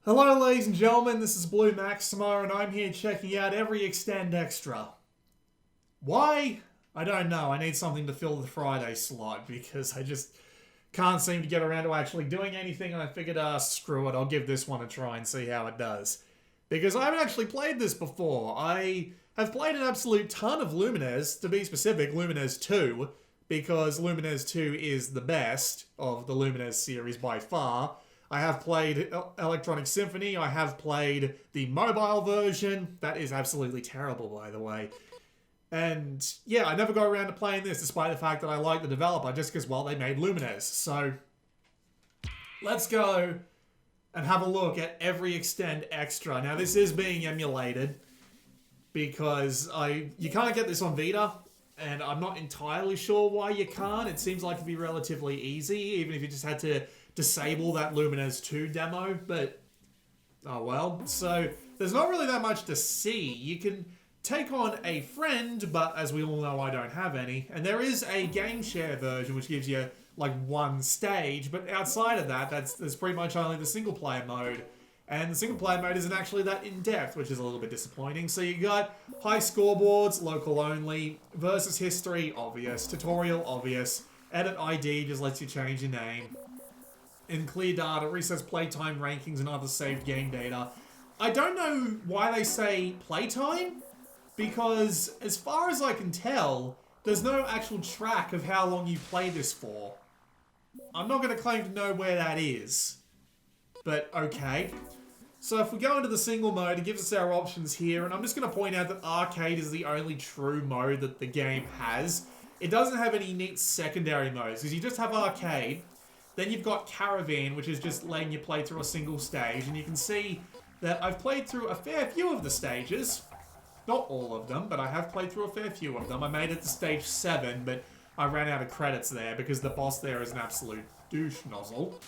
Hello ladies and gentlemen, this is Blue Maximo and I'm here checking out every Extend Extra. Why? I don't know. I need something to fill the Friday slot because I just can't seem to get around to actually doing anything, and I figured, screw it, I'll give this one a try and see how it does. Because I haven't actually played this before. I have played an absolute ton of Lumines, to be specific, Lumines 2, because Lumines 2 is the best of the Lumines series by far. I have played Electronic Symphony, I have played the mobile version. That is absolutely terrible, by the way. And yeah, I never got around to playing this, despite the fact that I like the developer, just because, well, they made Lumines. So, let's go and have a look at every Extend Extra. Now, this is being emulated, because you can't get this on Vita, and I'm not entirely sure why you can't. It seems like it'd be relatively easy, even if you just had to disable that Lumines 2 demo, but oh well. So there's not really that much to see. You can take on a friend, but as we all know, I don't have any. And there is a game share version, which gives you like one stage, but outside of that, there's pretty much only the single player mode. And the single player mode isn't actually that in-depth, which is a little bit disappointing. So you got high scoreboards, local only, versus history, obvious, tutorial, obvious, edit ID just lets you change your name. In clear data, resets playtime rankings and other saved game data. I don't know why they say playtime, because as far as I can tell, there's no actual track of how long you play this for. I'm not going to claim to know where that is, but okay. So if we go into the single mode, it gives us our options here, and I'm just going to point out that arcade is the only true mode that the game has. It doesn't have any neat secondary modes, because you just have arcade. Then you've got Caravan, which is just letting you play through a single stage. And you can see that I've played through a fair few of the stages. Not all of them, but I have played through a fair few of them. I made it to stage 7, but I ran out of credits there because the boss there is an absolute douche nozzle.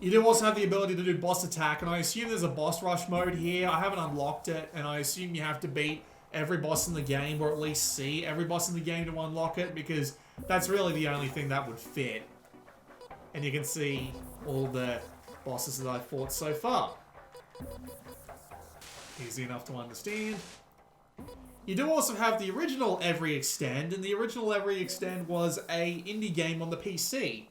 You do also have the ability to do boss attack, and I assume there's a boss rush mode here. I haven't unlocked it, and I assume you have to beat every boss in the game, or at least see every boss in the game to unlock it, because that's really the only thing that would fit. And you can see all the bosses that I've fought so far. Easy enough to understand. You do also have the original Every Extend, and the original Every Extend was a indie game on the PC,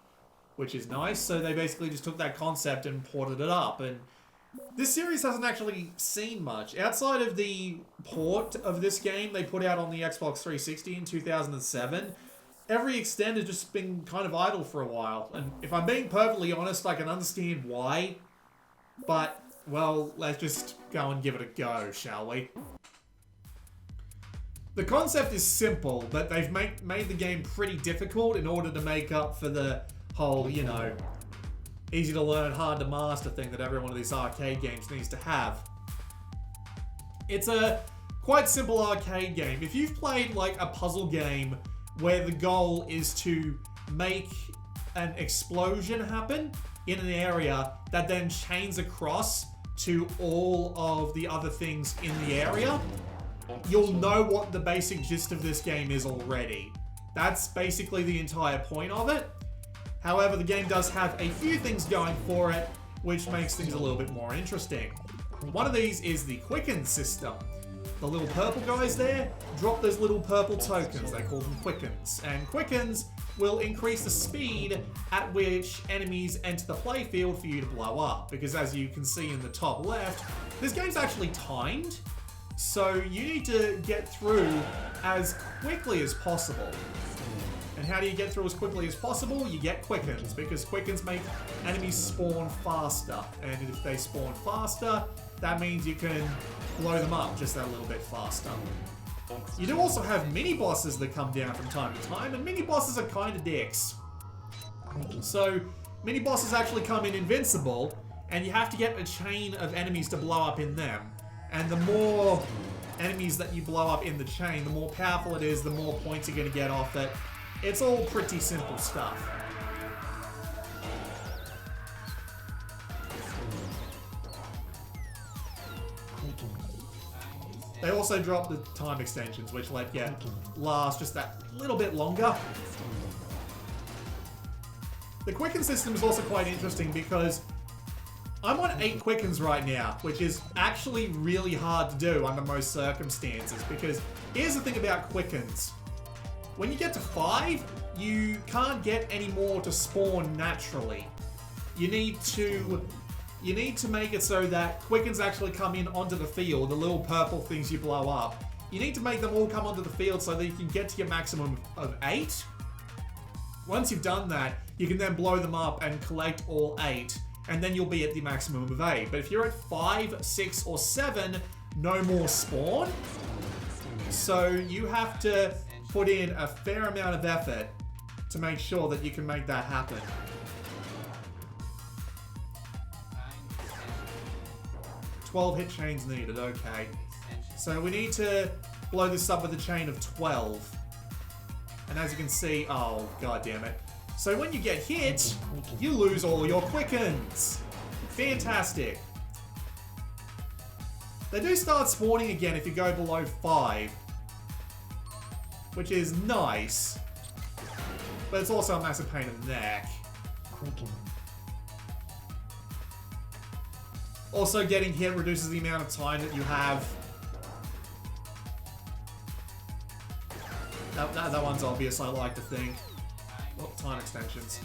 which is nice. So they basically just took that concept and ported it up. And this series hasn't actually seen much. Outside of the port of this game they put out on the Xbox 360 in 2007, Every Extend has just been kind of idle for a while, and if I'm being perfectly honest, I can understand why, but, well, let's just go and give it a go, shall we? The concept is simple, but they've made the game pretty difficult in order to make up for the whole, you know, easy to learn, hard to master thing that every one of these arcade games needs to have. It's a quite simple arcade game. If you've played, like, a puzzle game where the goal is to make an explosion happen in an area that then chains across to all of the other things in the area, you'll know what the basic gist of this game is already. That's basically the entire point of it. However, the game does have a few things going for it, which makes things a little bit more interesting. One of these is the Quicken system. The little purple guys there drop those little purple tokens. They call them Quickens. And Quickens will increase the speed at which enemies enter the playfield for you to blow up. Because as you can see in the top left, this game's actually timed. So you need to get through as quickly as possible. And how do you get through as quickly as possible? You get Quickens, because Quickens make enemies spawn faster. And if they spawn faster, that means you can blow them up just that little bit faster. You do also have mini-bosses that come down from time to time, and mini-bosses are kind of dicks. So, mini-bosses actually come in invincible, and you have to get a chain of enemies to blow up in them. And the more enemies that you blow up in the chain, the more powerful it is, the more points you're going to get off it. It's all pretty simple stuff. They also drop the time extensions, which let you last just that little bit longer. The Quicken system is also quite interesting because I'm on 8 quickens right now, which is actually really hard to do under most circumstances, because here's the thing about quickens. When you get to 5, you can't get any more to spawn naturally. You need to make it so that quickens actually come in onto the field, the little purple things you blow up. You need to make them all come onto the field so that you can get to your maximum of 8. Once you've done that, you can then blow them up and collect all 8, and then you'll be at the maximum of 8. But if you're at 5, 6, or 7, no more spawn. So you have to put in a fair amount of effort to make sure that you can make that happen. "12 hit chains needed," okay. So we need to blow this up with a chain of 12. And as you can see, oh god damn it. So when you get hit, you lose all your quickens. Fantastic. They do start spawning again if you go below 5. Which is nice. But it's also a massive pain in the neck. Also, getting hit reduces the amount of time that you have. That one's obvious, I like to think. Well, time extensions.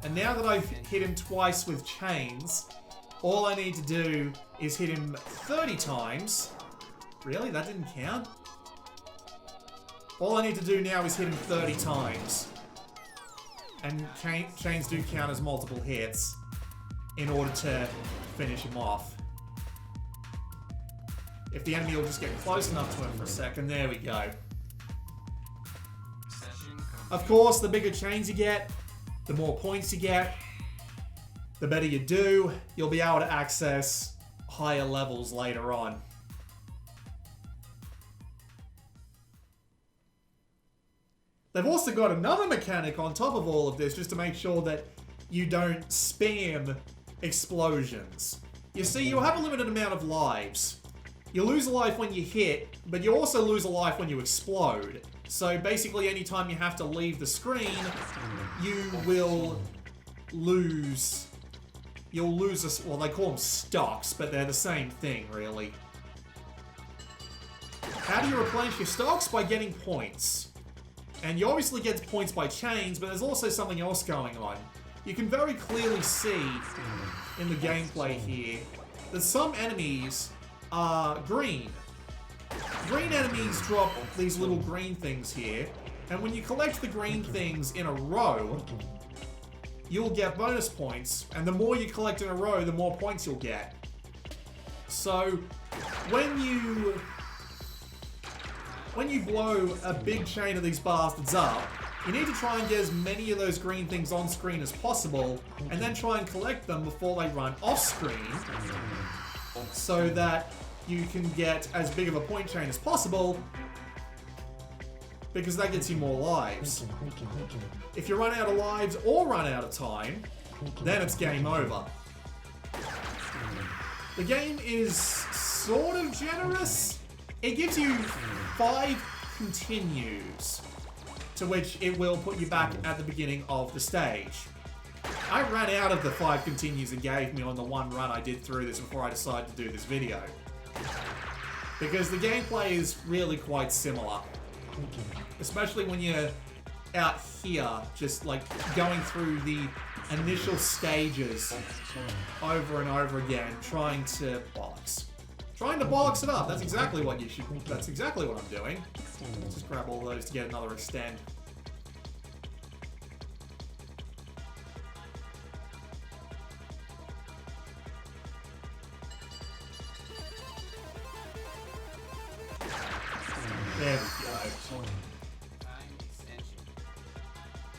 And now that I've hit him twice with chains, all I need to do is hit him 30 times. Really? That didn't count? All I need to do now is hit him 30 times. And chains do count as multiple hits in order to finish him off. If the enemy will just get close enough to him for a second, there we go. Of course, the bigger chains you get, the more points you get, the better you do, you'll be able to access higher levels later on. They've also got another mechanic on top of all of this just to make sure that you don't spam explosions. You see, you have a limited amount of lives. You lose a life when you hit, but you also lose a life when you explode. So basically, anytime you have to leave the screen, you will lose... You'll lose well, they call them stocks, but they're the same thing, really. How do you replenish your stocks? By getting points. And you obviously get points by chains, but there's also something else going on. You can very clearly see in the gameplay here that some enemies are green. Green enemies drop these little green things here, and when you collect the green things in a row, you'll get bonus points, and the more you collect in a row, the more points you'll get. So, when you blow a big chain of these bastards up, you need to try and get as many of those green things on screen as possible, and then try and collect them before they run off screen, so that you can get as big of a point chain as possible, because that gets you more lives. If you run out of lives or run out of time, then it's game over. The game is sort of generous. It gives you 5 continues, to which it will put you back at the beginning of the stage. I ran out of the 5 continues it gave me on the one run I did through this before I decided to do this video. Because the gameplay is really quite similar. Especially when you're out here, just like going through the initial stages over and over again, trying to bollocks it up. That's exactly what you should. That's exactly what I'm doing. Let's just grab all those to get another extend. There we go.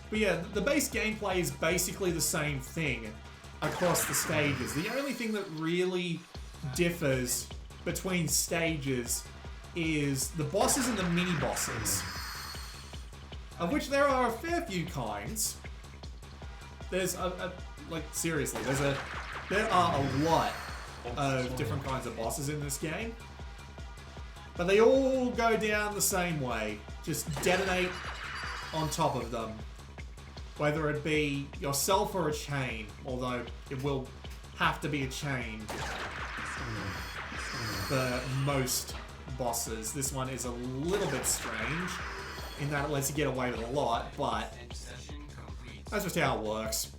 But yeah, the base gameplay is basically the same thing across the stages. The only thing that really differs between stages is the bosses and the mini-bosses, of which there are a fair few kinds. There's like seriously, there are a lot of different kinds of bosses in this game. But they all go down the same way. Just detonate on top of them. Whether it be yourself or a chain, although it will have to be a chain for most bosses. This one is a little bit strange in that it lets you get away with a lot, but that's just how it works.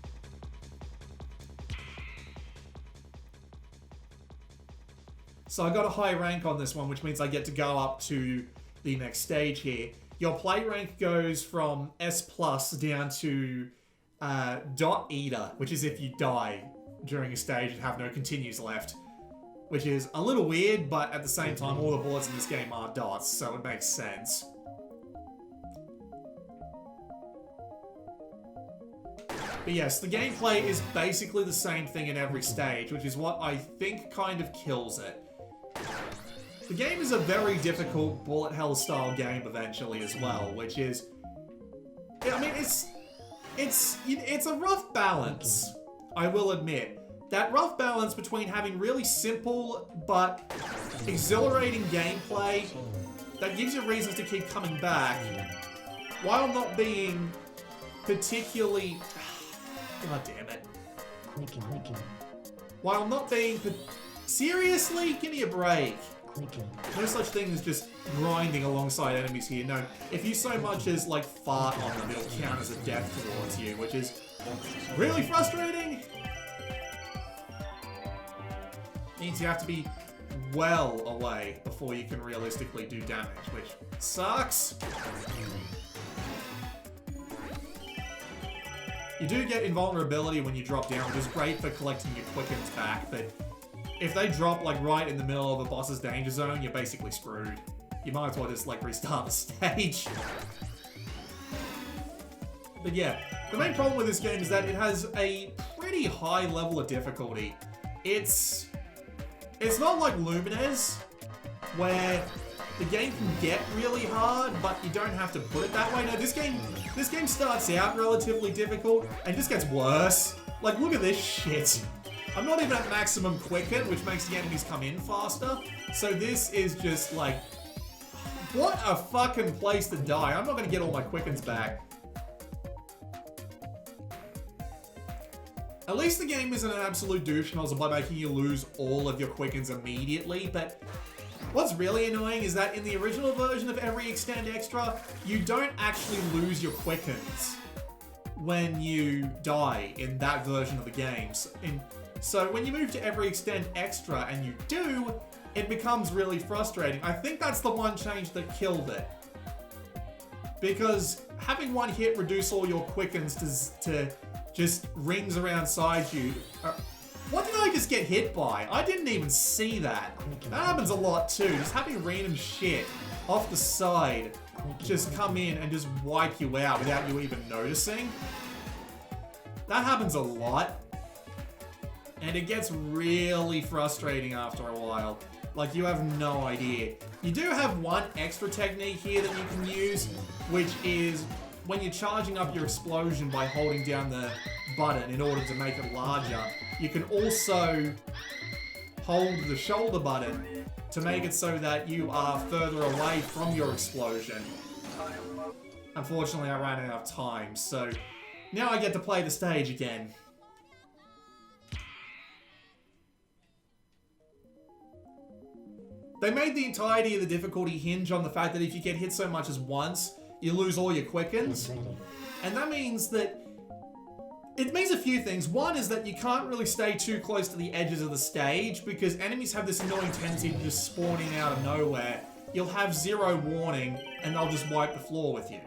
So I got a high rank on this one, which means I get to go up to the next stage here. Your play rank goes from S+ down to Dot Eater, which is if you die during a stage and have no continues left. Which is a little weird, but at the same time, all the bullets in this game are dots, so it makes sense. But yes, the gameplay is basically the same thing in every stage, which is what I think kind of kills it. The game is a very difficult bullet hell style game eventually as well, which is... I mean, it's a rough balance, I will admit. That rough balance between having really simple but exhilarating gameplay that gives you reasons to keep coming back, while not being particularly... God damn it. While not being... Seriously? Give me a break. No such thing as just grinding alongside enemies here. No, if you so much as, like, fart on them, it'll count as a death towards you, which is really frustrating. Means you have to be well away before you can realistically do damage, which sucks. You do get invulnerability when you drop down, which is great for collecting your quickens back, but if they drop, like, right in the middle of a boss's danger zone, you're basically screwed. You might as well just, like, restart the stage. But yeah, the main problem with this game is that it has a pretty high level of difficulty. It's not like Lumines, where the game can get really hard, but you don't have to put it that way. No, this game starts out relatively difficult, and just gets worse. Like, look at this shit. I'm not even at maximum quicken, which makes the enemies come in faster. So this is just like, what a fucking place to die. I'm not going to get all my quickens back. At least the game isn't an absolute douche nozzle by making you lose all of your quickens immediately, but what's really annoying is that in the original version of Every Extend Extra, you don't actually lose your quickens when you die in that version of the games. So when you move to Every Extend Extra and you do, it becomes really frustrating. I think that's the one change that killed it. Because having one hit reduce all your quickens to just rings around side you. What did I just get hit by? I didn't even see that. That happens a lot too. Just having random shit off the side just come in and just wipe you out without you even noticing. That happens a lot. And it gets really frustrating after a while. Like, you have no idea. You do have one extra technique here that you can use, which is when you're charging up your explosion by holding down the button in order to make it larger, you can also hold the shoulder button to make it so that you are further away from your explosion. Unfortunately, I ran out of time, so now I get to play the stage again. They made the entirety of the difficulty hinge on the fact that if you get hit so much as once, you lose all your quickens. And that means that... It means a few things. One is that you can't really stay too close to the edges of the stage because enemies have this annoying tendency to just spawn in out of nowhere. You'll have zero warning and they'll just wipe the floor with you.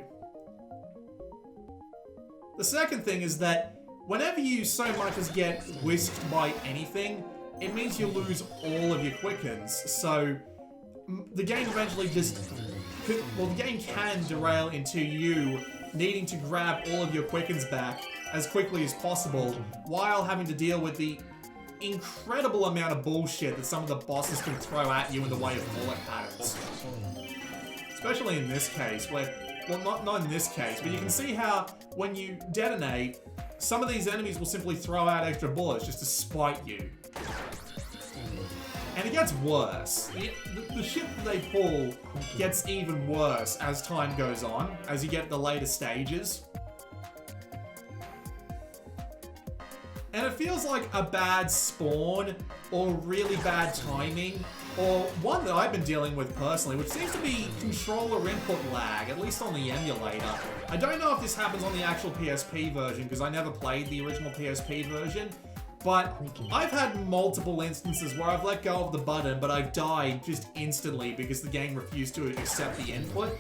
The second thing is that whenever you so much as get whisked by anything, it means you lose all of your quickens. So the game eventually just... Well, the game can derail into you needing to grab all of your quickens back as quickly as possible while having to deal with the incredible amount of bullshit that some of the bosses can throw at you in the way of bullet patterns. Especially in this case, where... Well, not in this case, but you can see how when you detonate, some of these enemies will simply throw out extra bullets just to spite you. And it gets worse. The shit that they pull gets even worse as time goes on, as you get the later stages. And it feels like a bad spawn, or really bad timing, or one that I've been dealing with personally, which seems to be controller input lag, at least on the emulator. I don't know if this happens on the actual PSP version, because I never played the original PSP version, but I've had multiple instances where I've let go of the button, but I've died just instantly because the game refused to accept the input.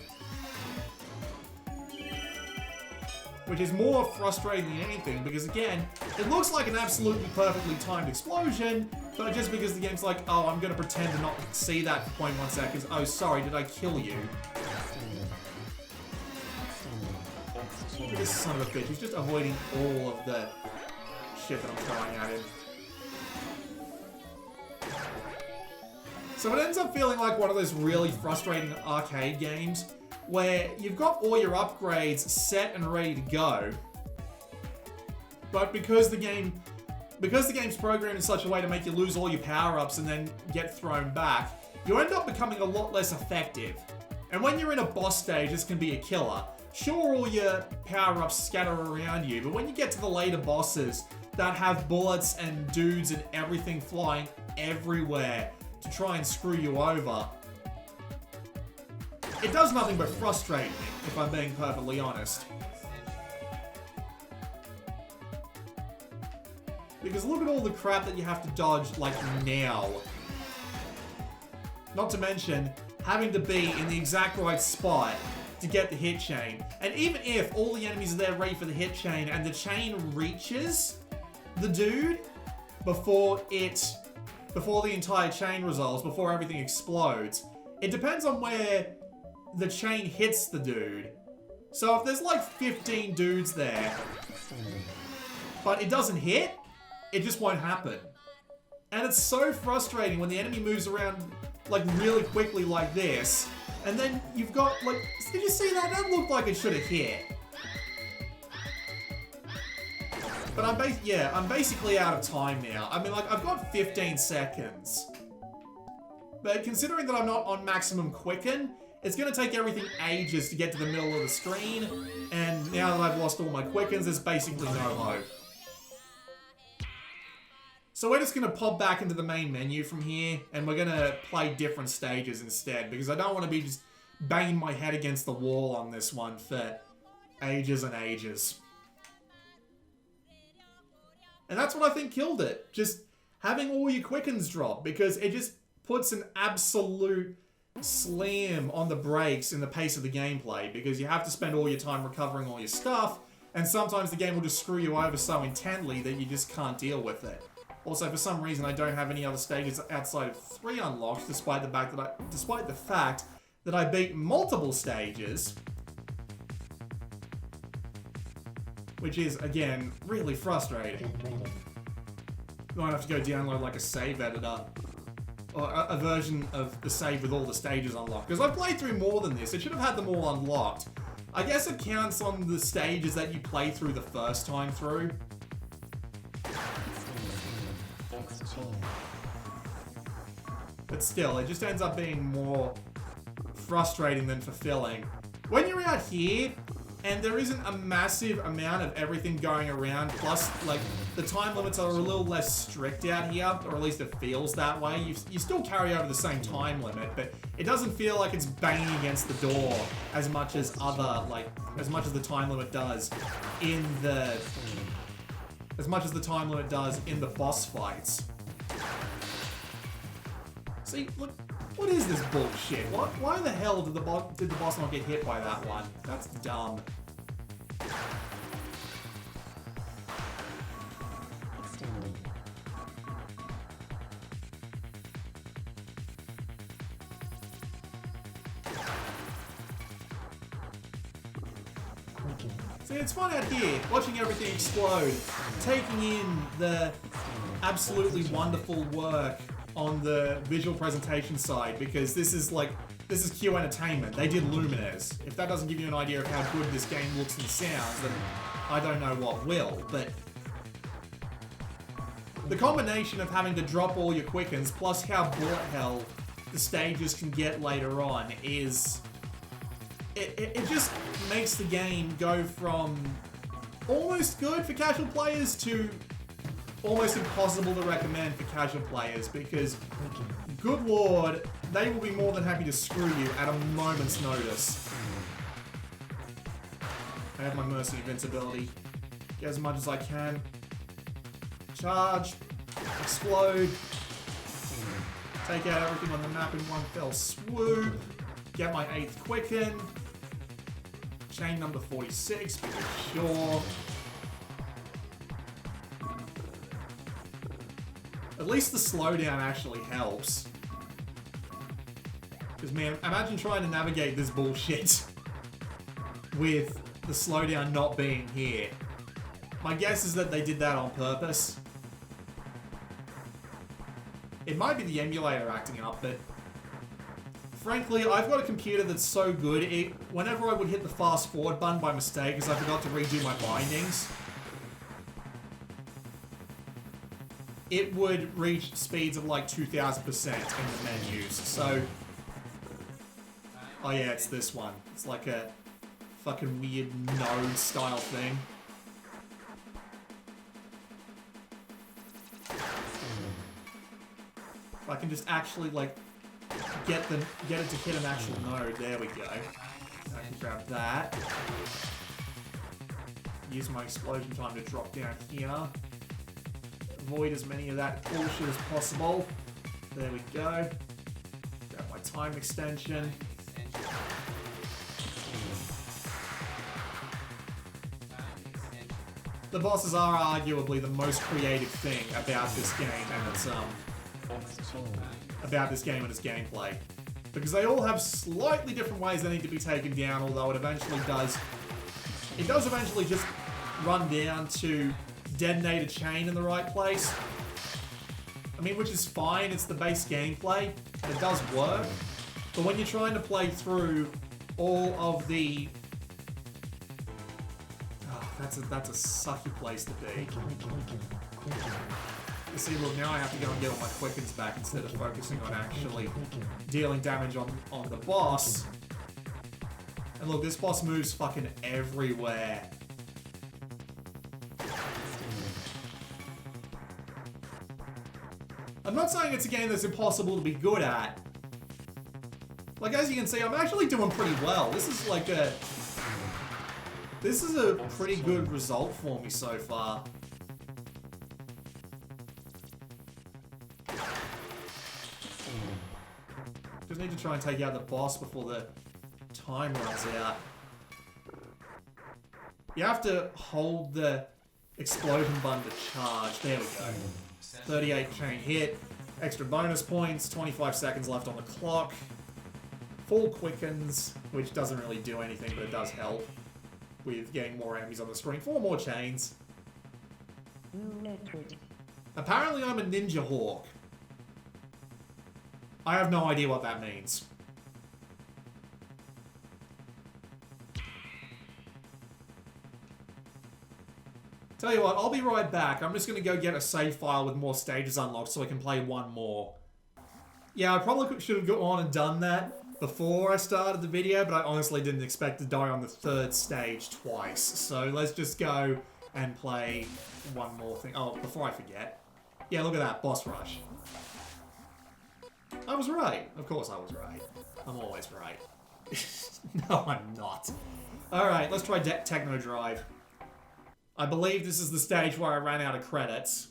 Which is more frustrating than anything, because again, it looks like an absolutely perfectly timed explosion, but just because the game's like, oh, I'm gonna pretend to not see that for 0.1 seconds. Oh, sorry, did I kill you? Look at this son of a bitch, he's just avoiding all of the shit that I'm throwing at him. So it ends up feeling like one of those really frustrating arcade games where you've got all your upgrades set and ready to go, but because the game's programmed in such a way to make you lose all your power-ups and then get thrown back, you end up becoming a lot less effective. And when you're in a boss stage, this can be a killer. Sure, all your power-ups scatter around you, but when you get to the later bosses that have bullets and dudes and everything flying everywhere to try and screw you over, it does nothing but frustrate me, if I'm being perfectly honest. Because look at all the crap that you have to dodge, like, now. Not to mention, having to be in the exact right spot to get the hit chain. And even if all the enemies are there ready for the hit chain, and the chain reaches the dude before the entire chain resolves, before everything explodes, it depends on where the chain hits the dude. So if there's like 15 dudes there, but it doesn't hit, it just won't happen. And it's so frustrating when the enemy moves around like really quickly like this, and then you've got like, did you see that? That looked like it should have hit. But I'm basically out of time now. I mean, like, I've got 15 seconds. But considering that I'm not on maximum quicken, it's going to take everything ages to get to the middle of the screen, and now that I've lost all my quickens, there's basically no hope. So we're just going to pop back into the main menu from here, and we're going to play different stages instead, because I don't want to be just banging my head against the wall on this one for ages and ages. And that's what I think killed it, just having all your quickens drop, because it just puts an absolute slam on the brakes in the pace of the gameplay, because you have to spend all your time recovering all your stuff, and sometimes the game will just screw you over so intently that you just can't deal with it. Also, for some reason, I don't have any other stages outside of 3 unlocked, despite the fact that I beat multiple stages, which is, again, really frustrating. You might have to go download like a save editor, or a version of the save with all the stages unlocked. Because I've played through more than this. It should have had them all unlocked. I guess it counts on the stages that you play through the first time through. But still, it just ends up being more frustrating than fulfilling. When you're out here, and there isn't a massive amount of everything going around, plus, like, the time limits are a little less strict out here, or at least it feels that way. You still carry over the same time limit, but it doesn't feel like it's banging against the door as much as the time limit does in the... boss fights. See, look, what is this bullshit? Why the hell did the boss not get hit by that one? That's dumb. See, it's fun out here, watching everything explode, taking in the absolutely wonderful work on the visual presentation side, because this is Q Entertainment. They did Lumines. If that doesn't give you an idea of how good this game looks and sounds, then I don't know what will. But the combination of having to drop all your quickens, plus how bullet hell the stages can get later on, is... It just makes the game go from almost good for casual players to almost impossible to recommend for casual players because, good lord, they will be more than happy to screw you at a moment's notice. I have my Mercy Invincibility. Get as much as I can. Charge. Explode. Take out everything on the map in one fell swoop. Get my 8th Quicken. Chain number 46, because sure. At least the slowdown actually helps. Because, man, imagine trying to navigate this bullshit with the slowdown not being here. My guess is that they did that on purpose. It might be the emulator acting up, but frankly, I've got a computer that's so good, whenever I would hit the fast forward button by mistake because I forgot to redo my bindings, it would reach speeds of like 2000% in the menus. So, oh yeah, it's this one. It's like a fucking weird node style thing. If I can just actually like get it to hit an actual node. There we go. I can grab that. Use my explosion time to drop down here. Avoid as many of that bullshit as possible. There we go. Grab my time extension. The bosses are arguably the most creative thing about this game and its gameplay. Because they all have slightly different ways they need to be taken down, although it does eventually just run down to detonate a chain in the right place. I mean, which is fine, it's the base gameplay, and it does work. But when you're trying to play through all of the... Oh, that's a sucky place to be. You see, look, now I have to go and get all my Quickens back instead of focusing on actually dealing damage on the boss. And look, this boss moves fucking everywhere. I'm not saying it's a game that's impossible to be good at. Like, as you can see, I'm actually doing pretty well. This is a pretty good result for me so far. Just need to try and take out the boss before the time runs out. You have to hold the explosion button to charge. There we go. 38 chain hit. Extra bonus points. 25 seconds left on the clock. Full quickens, which doesn't really do anything, but it does help with getting more enemies on the screen. 4 more chains. Apparently I'm a Ninja Hawk. I have no idea what that means. Tell you what, I'll be right back. I'm just going to go get a save file with more stages unlocked so I can play one more. Yeah, I probably should have gone and done that before I started the video, but I honestly didn't expect to die on the 3rd stage twice. So let's just go and play one more thing. Oh, before I forget. Yeah, look at that, boss rush. I was right. Of course I was right. I'm always right. No, I'm not. Alright, let's try Techno Drive. I believe this is the stage where I ran out of credits,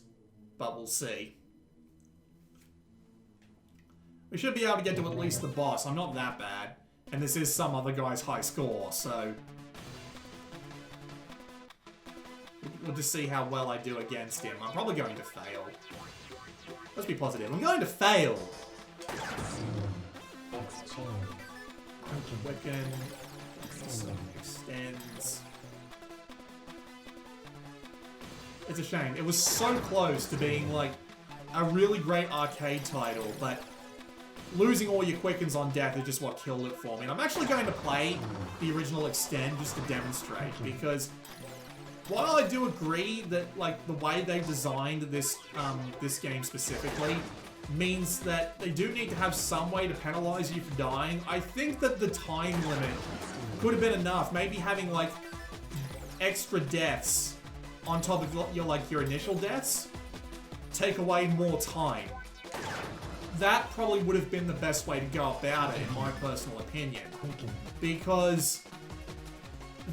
but we'll see. We should be able to get to at least the boss. I'm not that bad. And this is some other guy's high score, so... we'll just see how well I do against him. I'm probably going to fail. Let's be positive. I'm going to fail! Quicken. Extends. It's a shame. It was so close to being like a really great arcade title, but losing all your quickens on death is just what killed it for me. And I'm actually going to play the original Extend just to demonstrate, because while I do agree that like the way they've designed this this game specifically means that they do need to have some way to penalize you for dying, I think that the time limit could have been enough. Maybe having like extra deaths on top of your initial deaths take away more time. That probably would have been the best way to go about it, in my personal opinion. Because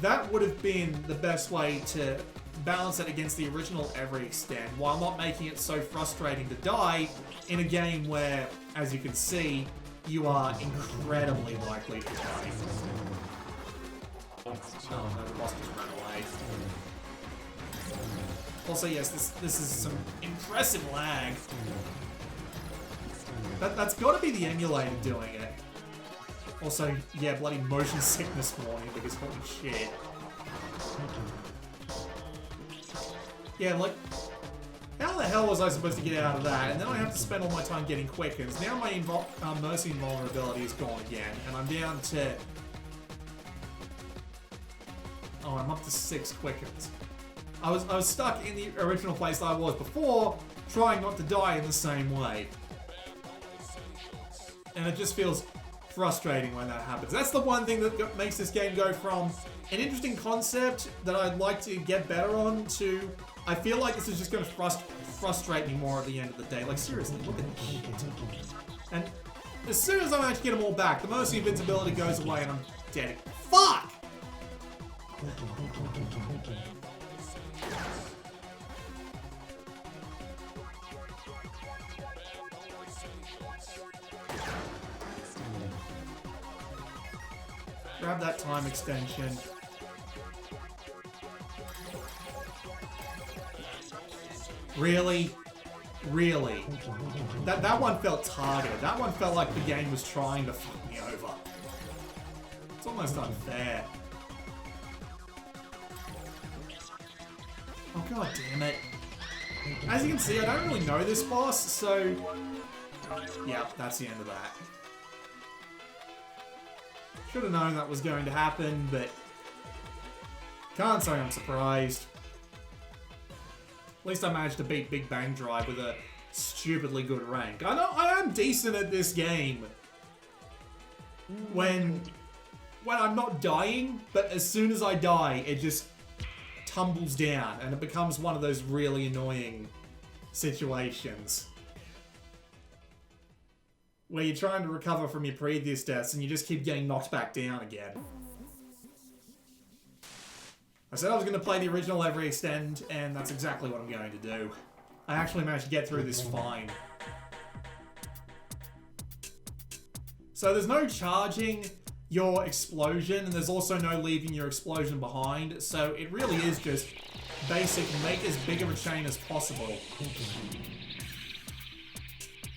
that would have been the best way to balance it against the original Every Extend, while not making it so frustrating to die in a game where, as you can see, you are incredibly likely to die. Oh no, the boss just ran away. Also, yes, this is some impressive lag. That's got to be the emulator doing it. Also, yeah, bloody motion sickness warning because holy shit. Yeah, like, how the hell was I supposed to get out of that? And then I have to spend all my time getting quickens. Now my Mercy invulnerability is gone again, and I'm down to... Oh, I'm up to 6 quickens. I was stuck in the original place that I was before, trying not to die in the same way. And it just feels frustrating when that happens. That's the one thing that makes this game go from an interesting concept that I'd like to get better on to I feel like this is just going to frustrate me more at the end of the day. Like, seriously, look at this shit. And as soon as I manage to get them all back, the Mercy invincibility goes away and I'm dead. Fuck! Grab that time extension. Really? Really? That one felt targeted. That one felt like the game was trying to fuck me over. It's almost unfair. Oh god damn it. As you can see, I don't really know this boss, so... Yeah, that's the end of that. Should have known that was going to happen, but... Can't say I'm surprised. At least I managed to beat Big Bang Drive with a stupidly good rank. I know I am decent at this game when I'm not dying, but as soon as I die, it just tumbles down and it becomes one of those really annoying situations where you're trying to recover from your previous deaths and you just keep getting knocked back down again. I said I was going to play the original Every Extend, and that's exactly what I'm going to do. I actually managed to get through this fine. So there's no charging your explosion, and there's also no leaving your explosion behind, so it really is just basic make as big of a chain as possible.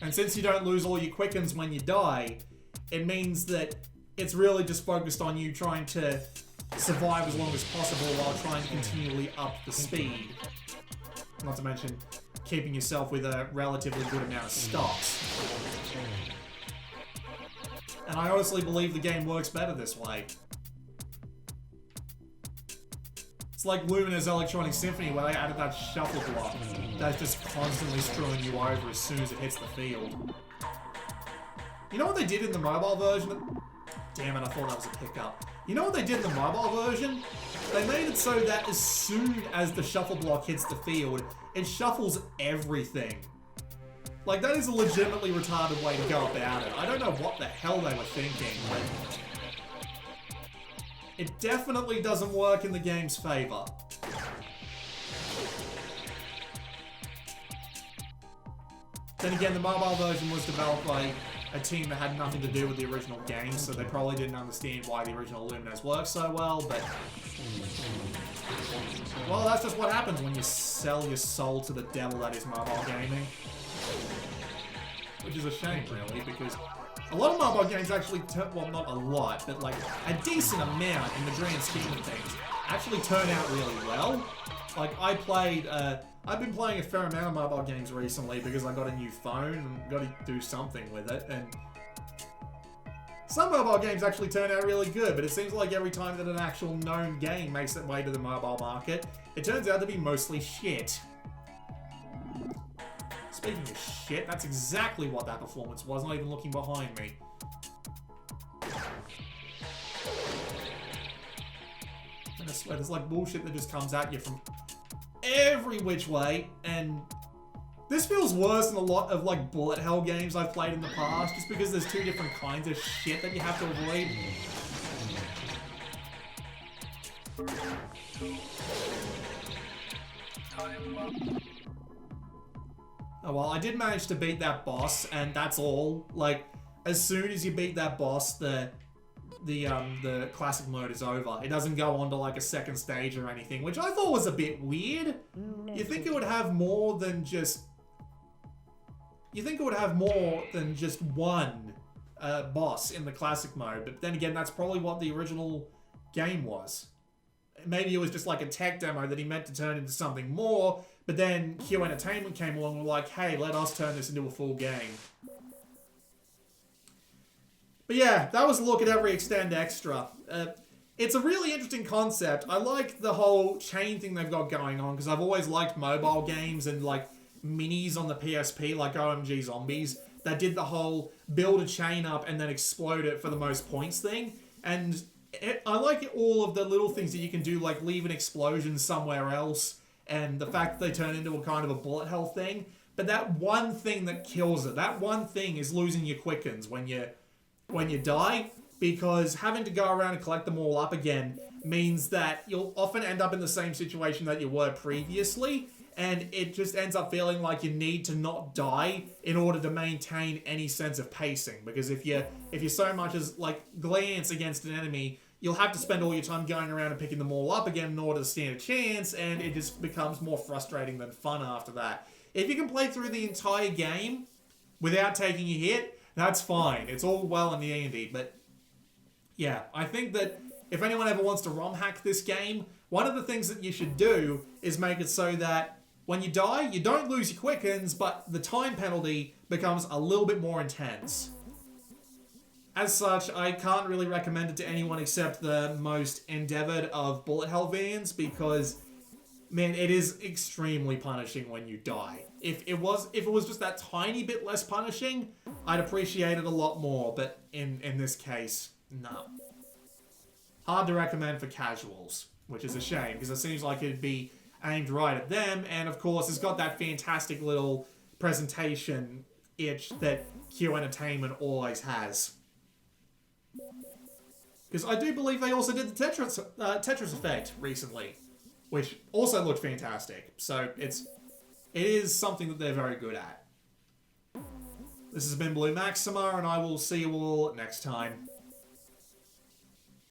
And since you don't lose all your quickens when you die, it means that it's really just focused on you trying to survive as long as possible while trying to continually up the speed. Not to mention keeping yourself with a relatively good amount of stocks. And I honestly believe the game works better this way. It's like Lumina's Electronic Symphony where they added that shuffle block that's just constantly screwing you over as soon as it hits the field. You know what they did in the mobile version? Damn it, I thought that was a pickup. You know what they did in the mobile version? They made it so that as soon as the shuffle block hits the field, it shuffles everything. Like, that is a legitimately retarded way to go about it. I don't know what the hell they were thinking, but it definitely doesn't work in the game's favor. Then again, the mobile version was developed by a team that had nothing to do with the original game, so they probably didn't understand why the original Luminous worked so well, but... Well, that's just what happens when you sell your soul to the devil that is mobile gaming. Which is a shame, really, because a lot of mobile games actually, well, not a lot, but like a decent amount in the grand scheme of things, actually turn out really well. Like, I've been playing a fair amount of mobile games recently because I got a new phone and got to do something with it, and some mobile games actually turn out really good, but it seems like every time that an actual known game makes its way to the mobile market, it turns out to be mostly shit. Speaking of shit, that's exactly what that performance was, not even looking behind me. And I swear, there's like bullshit that just comes at you from every which way, and This feels worse than a lot of like bullet hell games I've played in the past, just because there's 2 different kinds of shit that you have to avoid. Oh well, I did manage to beat that boss, and that's all. Like, as soon as you beat that boss, the classic mode is over. It doesn't go on to like a second stage or anything, which I thought was a bit weird. You think it would have more than just... You think it would have more than just one boss in the classic mode, but then again, that's probably what the original game was. Maybe it was just like a tech demo that he meant to turn into something more, but then Q Entertainment came along and were like, hey, let us turn this into a full game. But yeah, that was a look at every Extend Extra. It's a really interesting concept. I like the whole chain thing they've got going on, because I've always liked mobile games and like minis on the PSP, like OMG Zombies, that did the whole build a chain up and then explode it for the most points thing. And I like all of the little things that you can do, like leave an explosion somewhere else, and the fact that they turn into a kind of a bullet hell thing. But that one thing that kills it, that one thing is losing your quickens when you die, because having to go around and collect them all up again means that you'll often end up in the same situation that you were previously, and it just ends up feeling like you need to not die in order to maintain any sense of pacing. Because if you so much as like glance against an enemy, you'll have to spend all your time going around and picking them all up again in order to stand a chance, and it just becomes more frustrating than fun after that. If you can play through the entire game without taking a hit, that's fine. It's all well and dandy, but yeah, I think that if anyone ever wants to ROM hack this game, one of the things that you should do is make it so that when you die, you don't lose your quickens, but the time penalty becomes a little bit more intense. As such, I can't really recommend it to anyone except the most endeavored of bullet hell fans, because, man, it is extremely punishing when you die. If it was just that tiny bit less punishing, I'd appreciate it a lot more, but in this case, no. Hard to recommend for casuals, which is a shame, because it seems like it'd be aimed right at them, and of course it's got that fantastic little presentation itch that Q Entertainment always has. Because I do believe they also did the Tetris Effect recently, which also looked fantastic. So it is something that they're very good at. This has been Blue Maxima, and I will see you all next time.